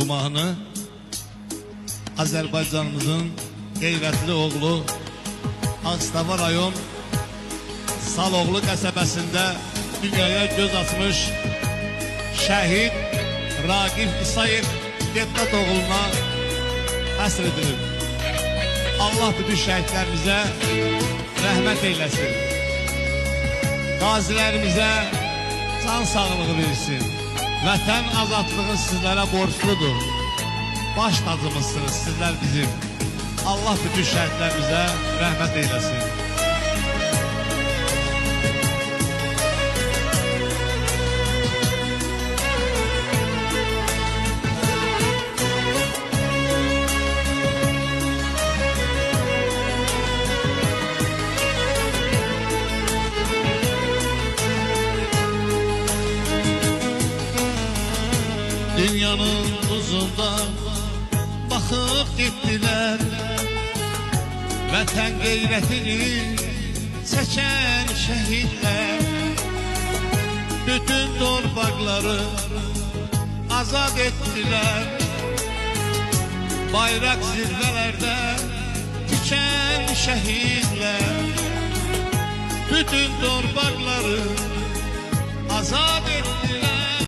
bu mahnı Azərbaycanımızın qeyrətli oğlu Ağstava rayon Saloğlu qəsəbəsində dünyaya göz açmış şəhid Raqif İsayev deputat oğluna həsr edilir. Allah bütün şəhidlərimizə rəhmət eyləsin. Qazilərimizə can sağlığı versin. Vətən azadlığı sizlərə borçludur. Baş tacımızsınız sizlər bizim. Allah bütün şəhidlərimizə rəhmət eyləsin. Dünyanın tuzundan baxıb getdilər, vətən qeyrətini çəkən şəhidlər. Bütün torpaqları azad etdilər, bayraq zirvələrdə tikən şəhidlər. Bütün torpaqları azad etdilər,